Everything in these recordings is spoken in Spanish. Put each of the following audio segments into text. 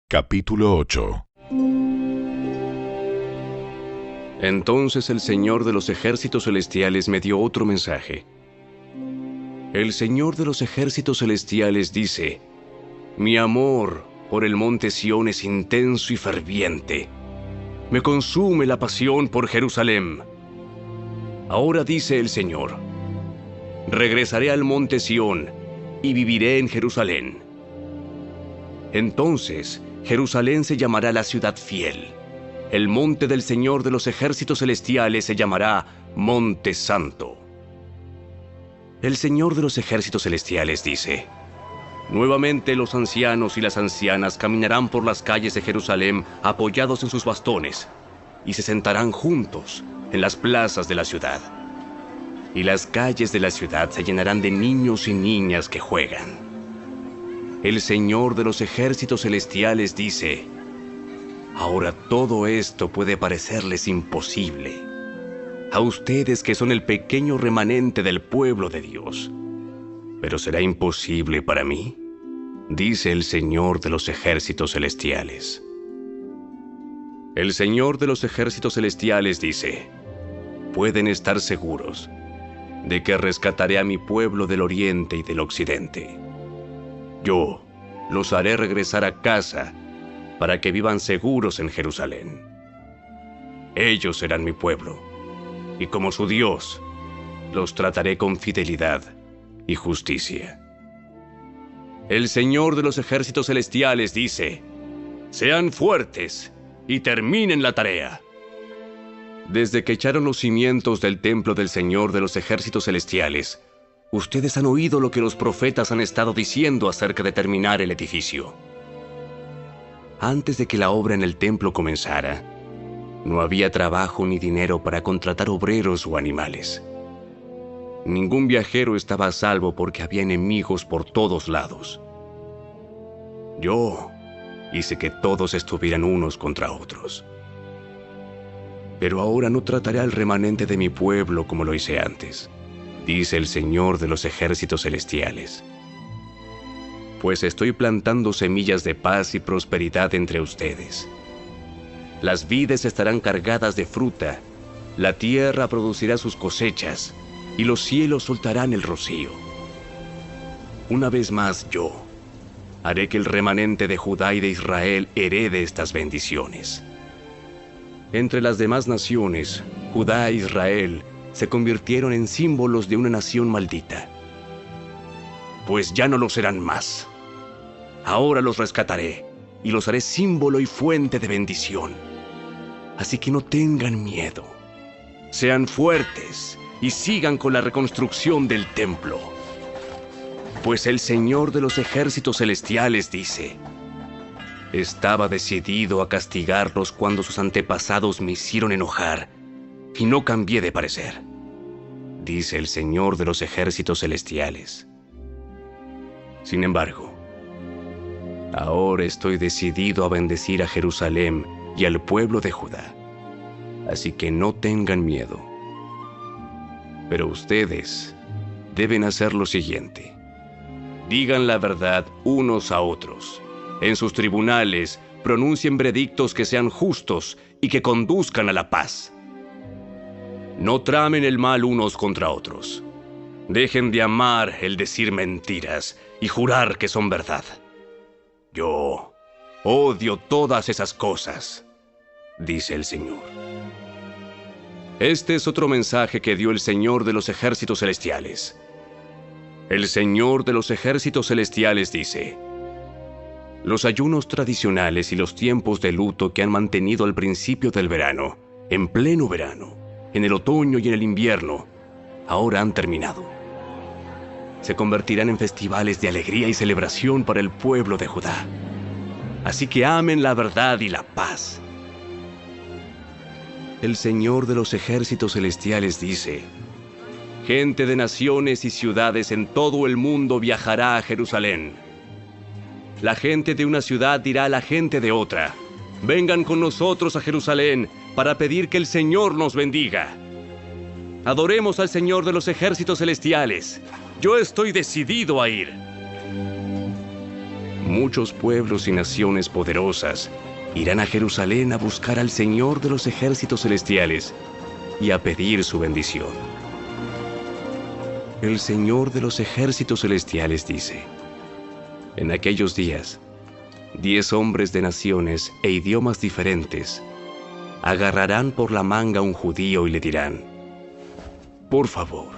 Capítulo 8. Entonces el Señor de los ejércitos celestiales me dio otro mensaje. El Señor de los ejércitos celestiales dice: Mi amor por el monte Sión es intenso y ferviente. Me consume la pasión por Jerusalén. Ahora dice el Señor: regresaré al monte Sión y viviré en Jerusalén. Entonces Jerusalén se llamará la ciudad fiel. El monte del Señor de los ejércitos celestiales se llamará Monte Santo. El Señor de los ejércitos celestiales dice: nuevamente los ancianos y las ancianas caminarán por las calles de Jerusalén apoyados en sus bastones, y se sentarán juntos en las plazas de la ciudad. Y las calles de la ciudad se llenarán de niños y niñas que juegan. El Señor de los ejércitos celestiales dice: ahora todo esto puede parecerles imposible a ustedes que son el pequeño remanente del pueblo de Dios. ¿Pero será imposible para mí?, dice el Señor de los ejércitos celestiales. El Señor de los ejércitos celestiales dice: pueden estar seguros de que rescataré a mi pueblo del oriente y del occidente. Yo los haré regresar a casa para que vivan seguros en Jerusalén. Ellos serán mi pueblo, y como su Dios, los trataré con fidelidad y justicia. El Señor de los ejércitos celestiales dice: sean fuertes y terminen la tarea. Desde que echaron los cimientos del templo del Señor de los ejércitos celestiales, ustedes han oído lo que los profetas han estado diciendo acerca de terminar el edificio. Antes de que la obra en el templo comenzara, no había trabajo ni dinero para contratar obreros o animales. Ningún viajero estaba a salvo porque había enemigos por todos lados. Yo hice que todos estuvieran unos contra otros. Pero ahora no trataré al remanente de mi pueblo como lo hice antes, dice el Señor de los ejércitos celestiales. Pues estoy plantando semillas de paz y prosperidad entre ustedes. Las vides estarán cargadas de fruta, la tierra producirá sus cosechas, y los cielos soltarán el rocío. Una vez más yo haré que el remanente de Judá y de Israel herede estas bendiciones. Entre las demás naciones, Judá e Israel se convirtieron en símbolos de una nación maldita. Pues ya no lo serán más. Ahora los rescataré y los haré símbolo y fuente de bendición. Así que no tengan miedo. Sean fuertes y sigan con la reconstrucción del templo. Pues el Señor de los ejércitos celestiales dice: estaba decidido a castigarlos cuando sus antepasados me hicieron enojar, y no cambié de parecer, dice el Señor de los ejércitos celestiales. Sin embargo, ahora estoy decidido a bendecir a Jerusalén y al pueblo de Judá, así que no tengan miedo. Pero ustedes deben hacer lo siguiente: digan la verdad unos a otros. En sus tribunales pronuncien veredictos que sean justos y que conduzcan a la paz. No tramen el mal unos contra otros. Dejen de amar el decir mentiras y jurar que son verdad. Yo odio todas esas cosas, dice el Señor. Este es otro mensaje que dio el Señor de los ejércitos celestiales. El Señor de los ejércitos celestiales dice: los ayunos tradicionales y los tiempos de luto que han mantenido al principio del verano, en pleno verano, en el otoño y en el invierno, ahora han terminado. Se convertirán en festivales de alegría y celebración para el pueblo de Judá. Así que amen la verdad y la paz. El Señor de los ejércitos celestiales dice: gente de naciones y ciudades en todo el mundo viajará a Jerusalén. La gente de una ciudad dirá a la gente de otra: vengan con nosotros a Jerusalén para pedir que el Señor nos bendiga. Adoremos al Señor de los ejércitos celestiales. Yo estoy decidido a ir. Muchos pueblos y naciones poderosas irán a Jerusalén a buscar al Señor de los ejércitos celestiales y a pedir su bendición. El Señor de los ejércitos celestiales dice: en aquellos días, 10 hombres de naciones e idiomas diferentes agarrarán por la manga a un judío y le dirán: por favor,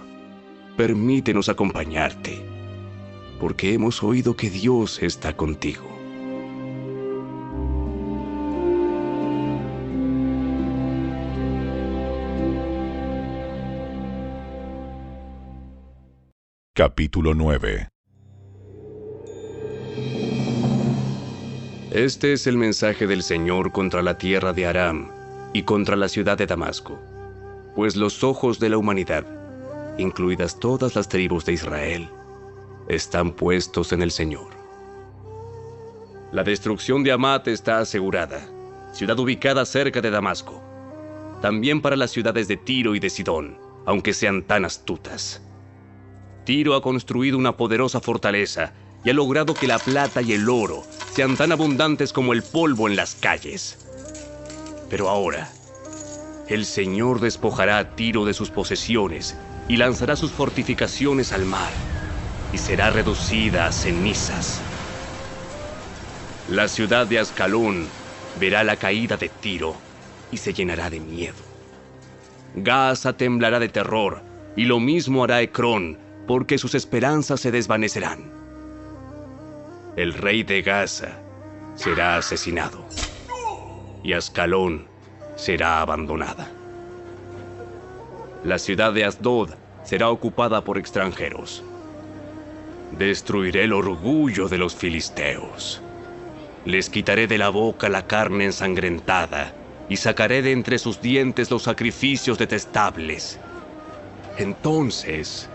permítenos acompañarte, porque hemos oído que Dios está contigo. Capítulo 9. Este es el mensaje del Señor contra la tierra de Aram y contra la ciudad de Damasco, pues los ojos de la humanidad, incluidas todas las tribus de Israel, están puestos en el Señor. La destrucción de Hamat está asegurada, ciudad ubicada cerca de Damasco. También para las ciudades de Tiro y de Sidón, aunque sean tan astutas. Tiro ha construido una poderosa fortaleza y ha logrado que la plata y el oro sean tan abundantes como el polvo en las calles. Pero ahora, el Señor despojará a Tiro de sus posesiones y lanzará sus fortificaciones al mar, y será reducida a cenizas. La ciudad de Ascalón verá la caída de Tiro y se llenará de miedo. Gaza temblará de terror, y lo mismo hará Ecrón, porque sus esperanzas se desvanecerán. El rey de Gaza será asesinado, y Ascalón será abandonada. La ciudad de Asdod será ocupada por extranjeros. Destruiré el orgullo de los filisteos. Les quitaré de la boca la carne ensangrentada, y sacaré de entre sus dientes los sacrificios detestables. Entonces,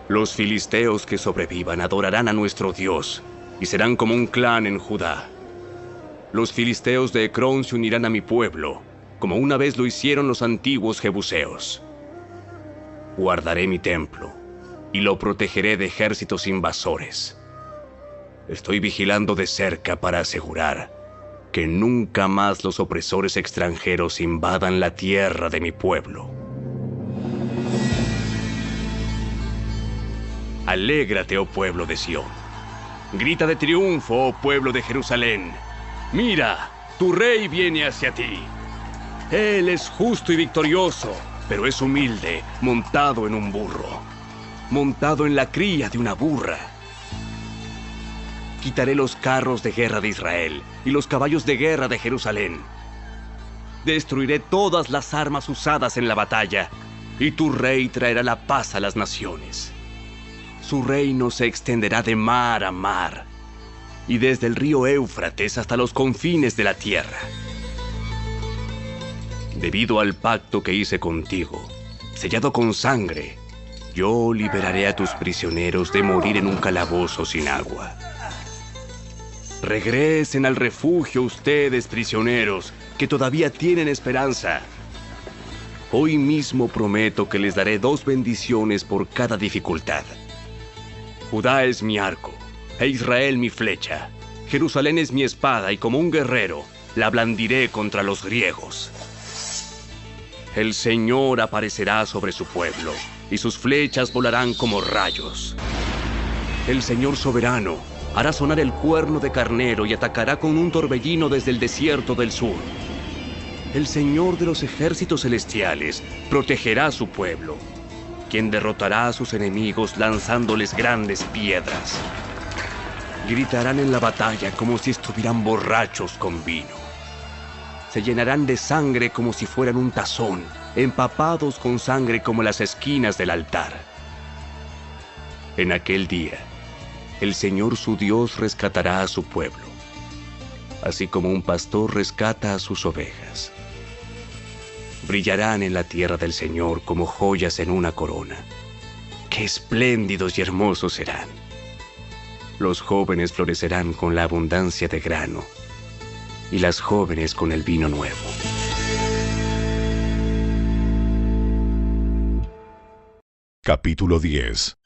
los filisteos que sobrevivan adorarán a nuestro Dios, y serán como un clan en Judá. Los filisteos de Ecrón se unirán a mi pueblo, como una vez lo hicieron los antiguos jebuseos. Guardaré mi templo, y lo protegeré de ejércitos invasores. Estoy vigilando de cerca para asegurar que nunca más los opresores extranjeros invadan la tierra de mi pueblo. Alégrate, oh pueblo de Sión. Grita de triunfo, oh pueblo de Jerusalén. Mira, tu rey viene hacia ti. Él es justo y victorioso, pero es humilde, montado en un burro, montado en la cría de una burra. Quitaré los carros de guerra de Israel y los caballos de guerra de Jerusalén. Destruiré todas las armas usadas en la batalla, y tu rey traerá la paz a las naciones. Su reino se extenderá de mar a mar, y desde el río Éufrates hasta los confines de la tierra. Debido al pacto que hice contigo, sellado con sangre, yo liberaré a tus prisioneros de morir en un calabozo sin agua. Regresen al refugio ustedes, prisioneros, que todavía tienen esperanza. Hoy mismo prometo que les daré 2 bendiciones por cada dificultad. Judá es mi arco, e Israel mi flecha. Jerusalén es mi espada, y como un guerrero, la blandiré contra los griegos. El Señor aparecerá sobre su pueblo, y sus flechas volarán como rayos. El Señor soberano hará sonar el cuerno de carnero y atacará con un torbellino desde el desierto del sur. El Señor de los ejércitos celestiales protegerá a su pueblo, quien derrotará a sus enemigos lanzándoles grandes piedras. Gritarán en la batalla como si estuvieran borrachos con vino. Se llenarán de sangre como si fueran un tazón, empapados con sangre como las esquinas del altar. En aquel día, el Señor su Dios rescatará a su pueblo, así como un pastor rescata a sus ovejas. Brillarán en la tierra del Señor como joyas en una corona. ¡Qué espléndidos y hermosos serán! Los jóvenes florecerán con la abundancia de grano, y las jóvenes con el vino nuevo. Capítulo 10.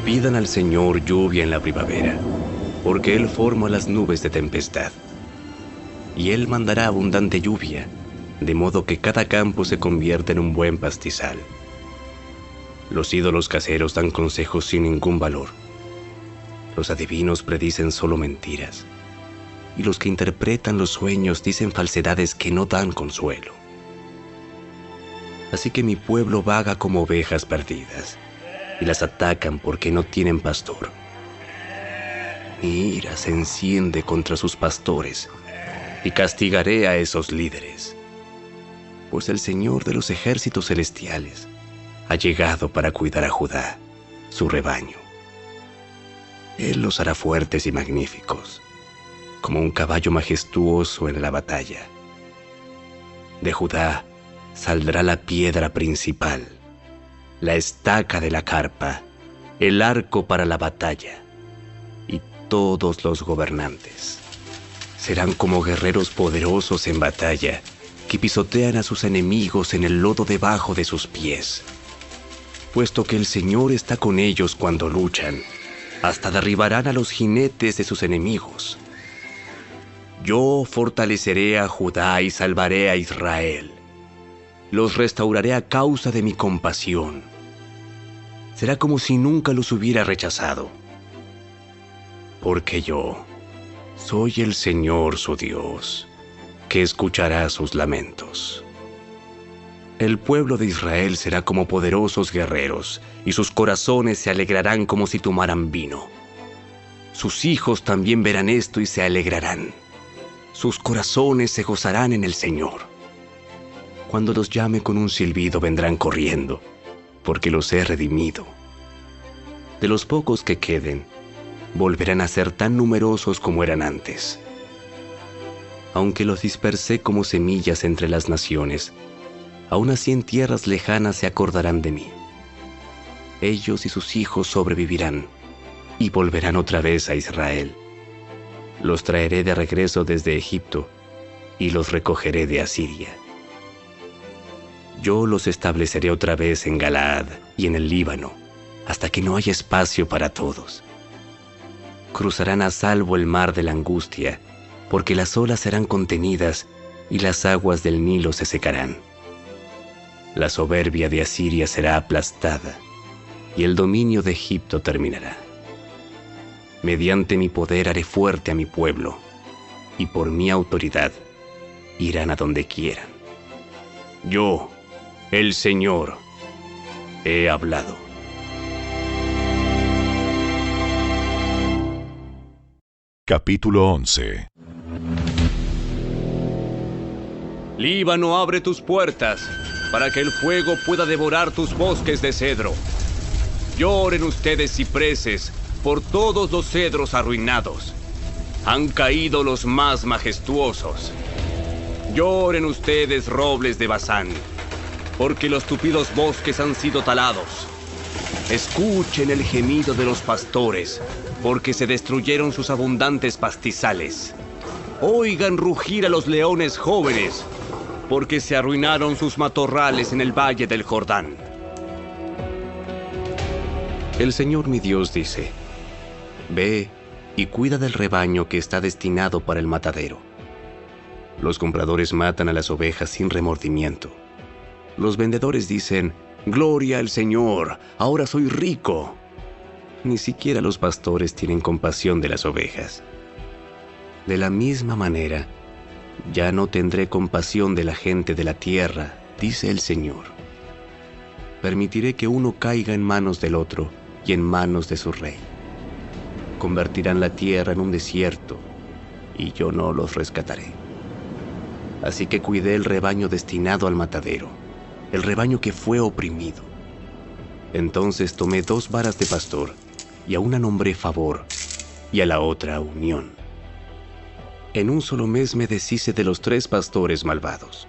Pidan al Señor lluvia en la primavera, porque Él forma las nubes de tempestad. Y Él mandará abundante lluvia, de modo que cada campo se convierta en un buen pastizal. Los ídolos caseros dan consejos sin ningún valor. Los adivinos predicen solo mentiras, y los que interpretan los sueños dicen falsedades que no dan consuelo. Así que mi pueblo vaga como ovejas perdidas, y las atacan porque no tienen pastor. Mi ira se enciende contra sus pastores, y castigaré a esos líderes. Pues el Señor de los ejércitos celestiales ha llegado para cuidar a Judá, su rebaño. Él los hará fuertes y magníficos, como un caballo majestuoso en la batalla. De Judá saldrá la piedra principal, la estaca de la carpa, el arco para la batalla, y todos los gobernantes serán como guerreros poderosos en batalla, que pisotean a sus enemigos en el lodo debajo de sus pies. Puesto que el Señor está con ellos cuando luchan, hasta derribarán a los jinetes de sus enemigos. Yo fortaleceré a Judá y salvaré a Israel. Los restauraré a causa de mi compasión. Será como si nunca los hubiera rechazado. Porque yo soy el Señor su Dios, que escuchará sus lamentos. El pueblo de Israel será como poderosos guerreros, y sus corazones se alegrarán como si tomaran vino. Sus hijos también verán esto y se alegrarán. Sus corazones se gozarán en el Señor. Cuando los llame con un silbido vendrán corriendo, porque los he redimido. De los pocos que queden, volverán a ser tan numerosos como eran antes. Aunque los dispersé como semillas entre las naciones, aún así en tierras lejanas se acordarán de mí. Ellos y sus hijos sobrevivirán y volverán otra vez a Israel. Los traeré de regreso desde Egipto y los recogeré de Asiria. Yo los estableceré otra vez en Galaad y en el Líbano, hasta que no haya espacio para todos. Cruzarán a salvo el mar de la angustia, porque las olas serán contenidas y las aguas del Nilo se secarán. La soberbia de Asiria será aplastada, y el dominio de Egipto terminará. Mediante mi poder haré fuerte a mi pueblo, y por mi autoridad irán a donde quieran. Yo, el Señor, he hablado. Capítulo 11. Líbano, abre tus puertas, para que el fuego pueda devorar tus bosques de cedro. Lloren ustedes, cipreses, por todos los cedros arruinados. Han caído los más majestuosos. Lloren ustedes, robles de Basán, porque los tupidos bosques han sido talados. Escuchen el gemido de los pastores, porque se destruyeron sus abundantes pastizales. Oigan rugir a los leones jóvenes, porque se arruinaron sus matorrales en el valle del Jordán. El Señor mi Dios dice: Ve y cuida del rebaño que está destinado para el matadero. Los compradores matan a las ovejas sin remordimiento. Los vendedores dicen: Gloria al Señor, ahora soy rico. Ni siquiera los pastores tienen compasión de las ovejas. De la misma manera, ya no tendré compasión de la gente de la tierra, dice el Señor. Permitiré que uno caiga en manos del otro y en manos de su rey. Convertirán la tierra en un desierto, y yo no los rescataré. Así que cuidé el rebaño destinado al matadero, el rebaño que fue oprimido. Entonces tomé 2 varas de pastor, y a una nombré favor, y a la otra unión. En un solo mes me deshice de los 3 pastores malvados.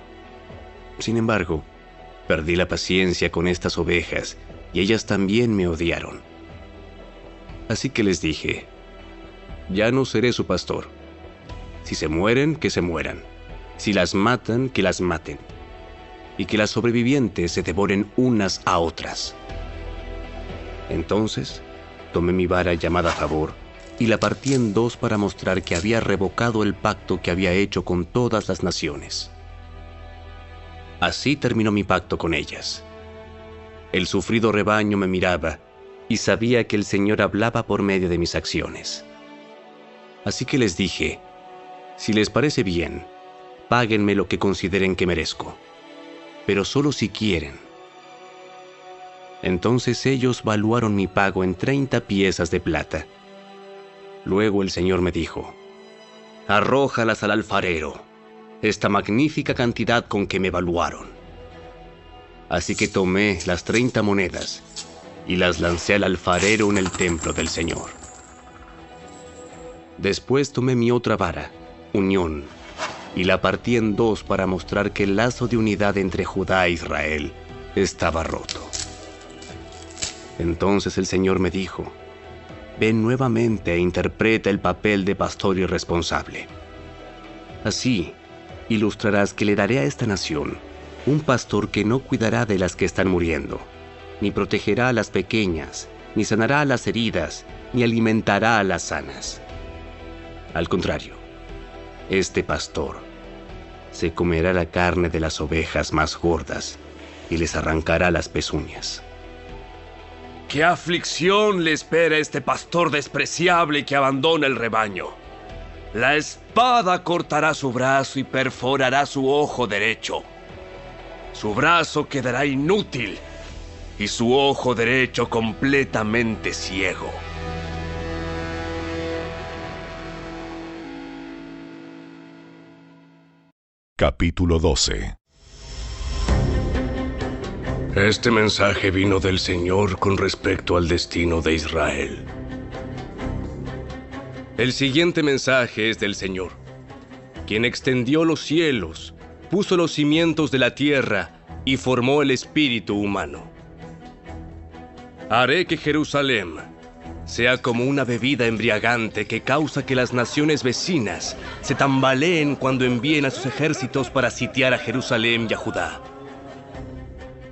Sin embargo, perdí la paciencia con estas ovejas, y ellas también me odiaron. Así que les dije: ya no seré su pastor. Si se mueren, que se mueran. Si las matan, que las maten. Y que las sobrevivientes se devoren unas a otras. Entonces, tomé mi vara llamada favor y la partí en dos para mostrar que había revocado el pacto que había hecho con todas las naciones. Así terminó mi pacto con ellas. El sufrido rebaño me miraba y sabía que el Señor hablaba por medio de mis acciones. Así que les dije: si les parece bien, páguenme lo que consideren que merezco, pero solo si quieren. Entonces ellos valuaron mi pago en 30 piezas de plata. Luego el Señor me dijo: arrójalas al alfarero, esta magnífica cantidad con que me valuaron. Así que tomé las 30 monedas y las lancé al alfarero en el templo del Señor. Después tomé mi otra vara, unión, y la partí en dos para mostrar que el lazo de unidad entre Judá e Israel estaba roto. Entonces el Señor me dijo: ven nuevamente e interpreta el papel de pastor irresponsable. Así ilustrarás que le daré a esta nación un pastor que no cuidará de las que están muriendo, ni protegerá a las pequeñas, ni sanará a las heridas, ni alimentará a las sanas. Al contrario, este pastor se comerá la carne de las ovejas más gordas y les arrancará las pezuñas. ¿Qué aflicción le espera a este pastor despreciable que abandona el rebaño? La espada cortará su brazo y perforará su ojo derecho. Su brazo quedará inútil y su ojo derecho completamente ciego. Capítulo 12. Este mensaje vino del Señor con respecto al destino de Israel. El siguiente mensaje es del Señor, quien extendió los cielos, puso los cimientos de la tierra y formó el espíritu humano. Haré que Jerusalén sea como una bebida embriagante que causa que las naciones vecinas se tambaleen cuando envíen a sus ejércitos para sitiar a Jerusalén y a Judá.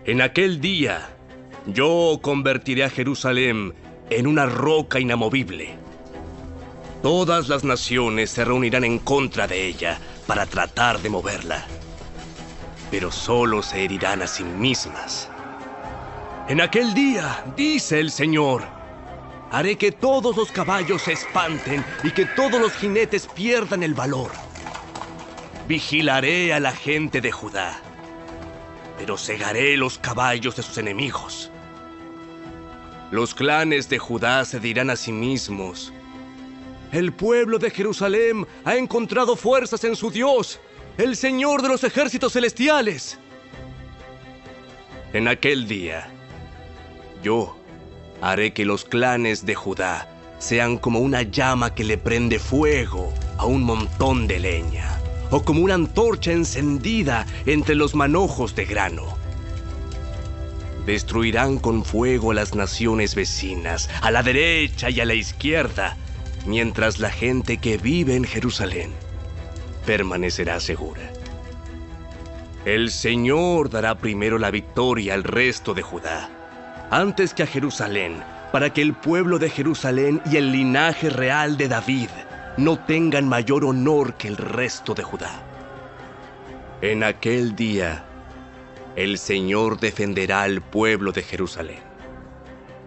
En aquel día, yo convertiré a Jerusalén en una roca inamovible. Todas las naciones se reunirán en contra de ella para tratar de moverla, pero solo se herirán a sí mismas. En aquel día, dice el Señor, haré que todos los caballos se espanten y que todos los jinetes pierdan el valor. Vigilaré a la gente de Judá, pero cegaré los caballos de sus enemigos. Los clanes de Judá se dirán a sí mismos: el pueblo de Jerusalén ha encontrado fuerzas en su Dios, el Señor de los ejércitos celestiales. En aquel día, yo haré que los clanes de Judá sean como una llama que le prende fuego a un montón de leña, o como una antorcha encendida entre los manojos de grano. Destruirán con fuego a las naciones vecinas, a la derecha y a la izquierda, mientras la gente que vive en Jerusalén permanecerá segura. El Señor dará primero la victoria al resto de Judá, antes que a Jerusalén, para que el pueblo de Jerusalén y el linaje real de David no tengan mayor honor que el resto de Judá. En aquel día, el Señor defenderá al pueblo de Jerusalén.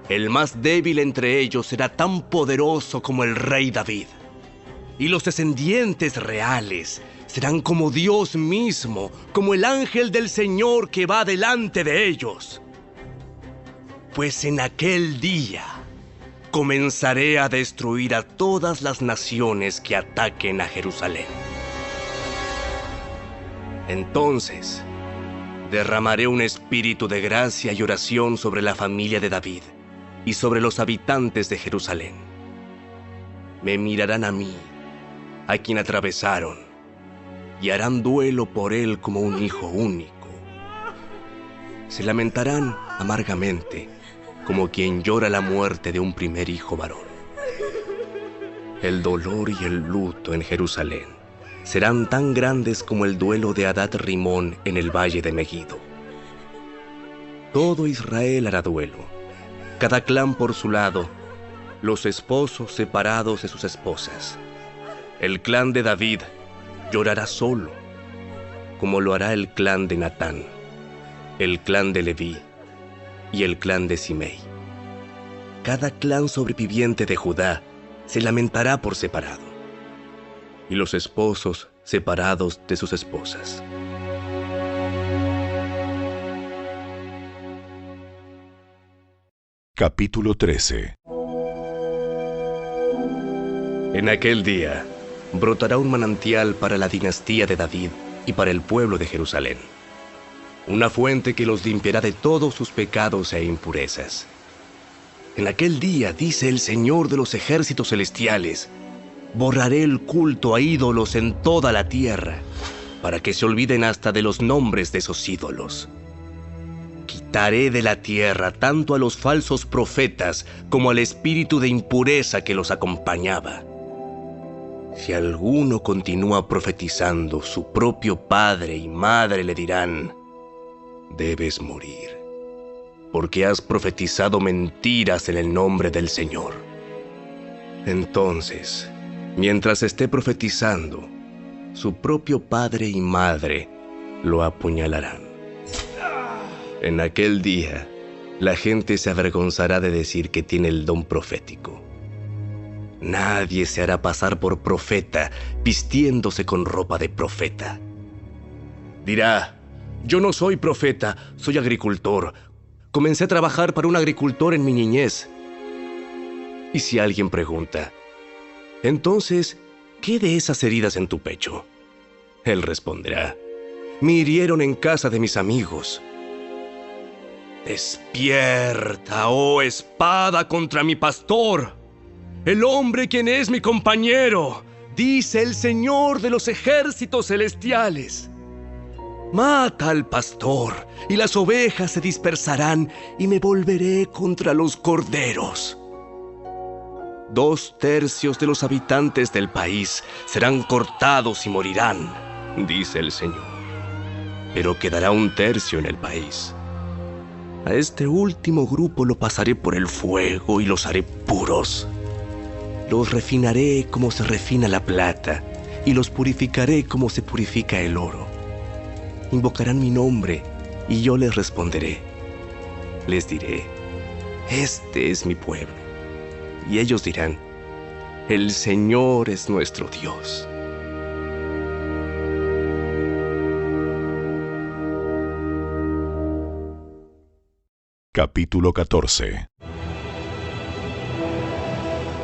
El más débil entre ellos será tan poderoso como el rey David, y los descendientes reales serán como Dios mismo, como el ángel del Señor que va delante de ellos. Pues en aquel día comenzaré a destruir a todas las naciones que ataquen a Jerusalén. Entonces, derramaré un espíritu de gracia y oración sobre la familia de David y sobre los habitantes de Jerusalén. Me mirarán a mí, a quien atravesaron, y harán duelo por él como un hijo único. Se lamentarán amargamente, como quien llora la muerte de un primer hijo varón. El dolor y el luto en Jerusalén serán tan grandes como el duelo de Hadad Rimón en el valle de Megiddo. Todo Israel hará duelo, cada clan por su lado, los esposos separados de sus esposas. El clan de David llorará solo, como lo hará el clan de Natán, el clan de Leví y el clan de Simei. Cada clan sobreviviente de Judá se lamentará por separado, y los esposos separados de sus esposas. Capítulo 13. En aquel día brotará un manantial para la dinastía de David y para el pueblo de Jerusalén. Una fuente que los limpiará de todos sus pecados e impurezas. En aquel día, dice el Señor de los ejércitos celestiales, borraré el culto a ídolos en toda la tierra, para que se olviden hasta de los nombres de esos ídolos. Quitaré de la tierra tanto a los falsos profetas como al espíritu de impureza que los acompañaba. Si alguno continúa profetizando, su propio padre y madre le dirán: debes morir, porque has profetizado mentiras en el nombre del Señor. Entonces, mientras esté profetizando, su propio padre y madre lo apuñalarán. En aquel día, la gente se avergonzará de decir que tiene el don profético. Nadie se hará pasar por profeta vistiéndose con ropa de profeta. Dirá: yo no soy profeta, soy agricultor. Comencé a trabajar para un agricultor en mi niñez. Y si alguien pregunta: entonces, ¿qué de esas heridas en tu pecho? Él responderá: me hirieron en casa de mis amigos. Despierta, oh espada, contra mi pastor, el hombre quien es mi compañero, dice el Señor de los ejércitos celestiales. Mata al pastor, y las ovejas se dispersarán, y me volveré contra los corderos. 2/3 de los habitantes del país serán cortados y morirán, dice el Señor. Pero quedará 1/3 en el país. A este último grupo lo pasaré por el fuego y los haré puros. Los refinaré como se refina la plata, y los purificaré como se purifica el oro. Invocarán mi nombre, y yo les responderé. Les diré: este es mi pueblo. Y ellos dirán: el Señor es nuestro Dios. Capítulo 14.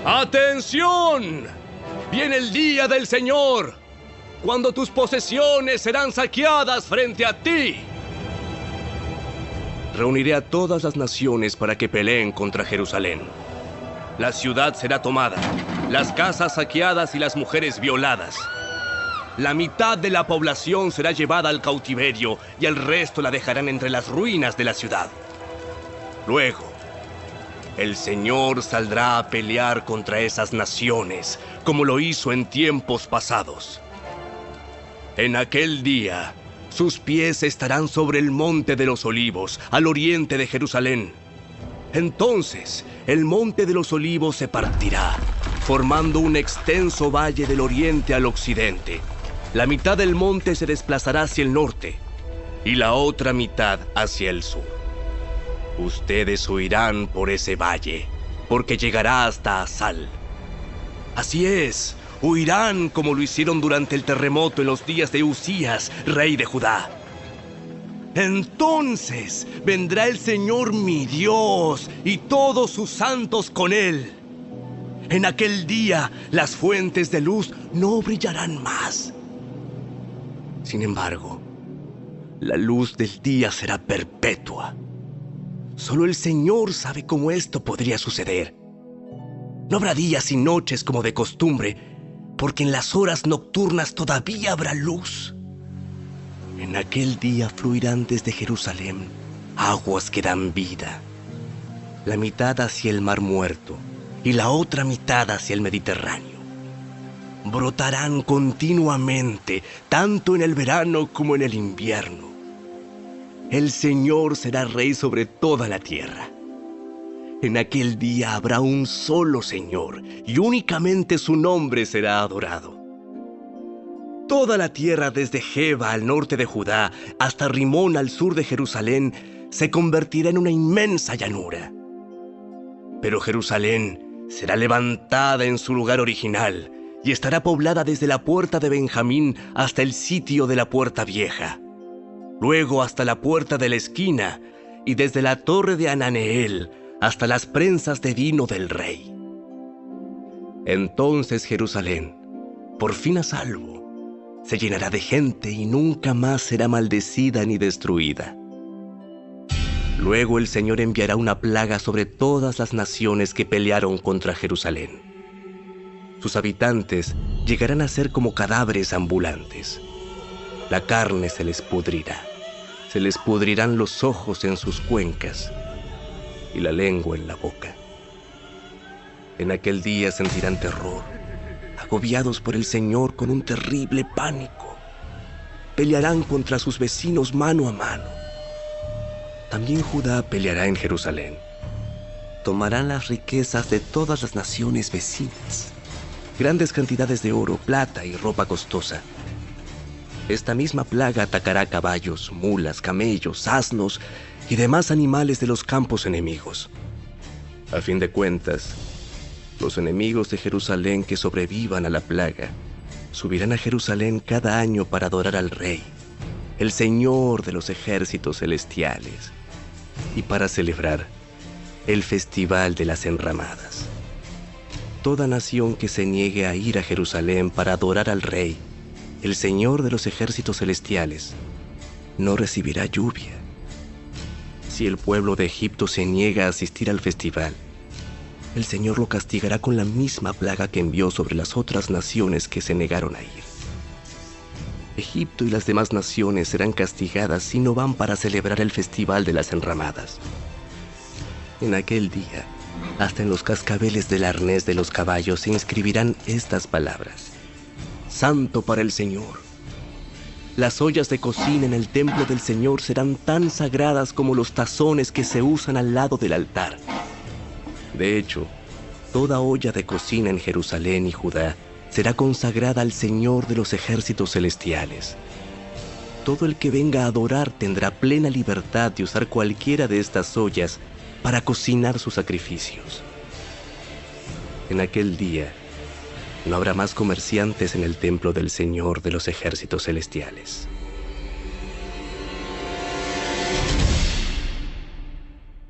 ¡Atención! Viene el día del Señor, cuando tus posesiones serán saqueadas frente a ti. Reuniré a todas las naciones para que peleen contra Jerusalén. La ciudad será tomada, las casas saqueadas y las mujeres violadas. La mitad de la población será llevada al cautiverio y el resto la dejarán entre las ruinas de la ciudad. Luego, el Señor saldrá a pelear contra esas naciones, como lo hizo en tiempos pasados. En aquel día, sus pies estarán sobre el monte de los Olivos, al oriente de Jerusalén. Entonces, el monte de los Olivos se partirá, formando un extenso valle del oriente al occidente. La mitad del monte se desplazará hacia el norte, y la otra mitad hacia el sur. Ustedes huirán por ese valle, porque llegará hasta Asal. Así es, huirán como lo hicieron durante el terremoto en los días de Usías, rey de Judá. Entonces vendrá el Señor mi Dios y todos sus santos con él. En aquel día las fuentes de luz no brillarán más. Sin embargo, la luz del día será perpetua. Solo el Señor sabe cómo esto podría suceder. No habrá días y noches como de costumbre, porque en las horas nocturnas todavía habrá luz. En aquel día fluirán desde Jerusalén aguas que dan vida, la mitad hacia el Mar Muerto y la otra mitad hacia el Mediterráneo. Brotarán continuamente, tanto en el verano como en el invierno. El Señor será rey sobre toda la tierra. En aquel día habrá un solo Señor, y únicamente su nombre será adorado. Toda la tierra desde Geba al norte de Judá hasta Rimón al sur de Jerusalén se convertirá en una inmensa llanura. Pero Jerusalén será levantada en su lugar original y estará poblada desde la puerta de Benjamín hasta el sitio de la puerta vieja, luego hasta la puerta de la esquina y desde la torre de Ananeel hasta las prensas de vino del rey. Entonces Jerusalén, por fin a salvo, se llenará de gente y nunca más será maldecida ni destruida. Luego el Señor enviará una plaga sobre todas las naciones que pelearon contra Jerusalén. Sus habitantes llegarán a ser como cadáveres ambulantes. La carne se les pudrirá, se les pudrirán los ojos en sus cuencas y la lengua en la boca. En aquel día sentirán terror, agobiados por el Señor con un terrible pánico. Pelearán contra sus vecinos mano a mano. También Judá peleará en Jerusalén. Tomarán las riquezas de todas las naciones vecinas, grandes cantidades de oro, plata y ropa costosa. Esta misma plaga atacará caballos, mulas, camellos, asnos y demás animales de los campos enemigos. A fin de cuentas, los enemigos de Jerusalén que sobrevivan a la plaga subirán a Jerusalén cada año para adorar al Rey, el Señor de los ejércitos celestiales, y para celebrar el Festival de las Enramadas. Toda nación que se niegue a ir a Jerusalén para adorar al Rey, el Señor de los ejércitos celestiales, no recibirá lluvia. Si el pueblo de Egipto se niega a asistir al festival, el Señor lo castigará con la misma plaga que envió sobre las otras naciones que se negaron a ir. Egipto y las demás naciones serán castigadas si no van para celebrar el Festival de las Enramadas. En aquel día, hasta en los cascabeles del arnés de los caballos se inscribirán estas palabras: Santo para el Señor. Las ollas de cocina en el templo del Señor serán tan sagradas como los tazones que se usan al lado del altar. De hecho, toda olla de cocina en Jerusalén y Judá será consagrada al Señor de los ejércitos celestiales. Todo el que venga a adorar tendrá plena libertad de usar cualquiera de estas ollas para cocinar sus sacrificios. En aquel día, no habrá más comerciantes en el templo del Señor de los ejércitos celestiales.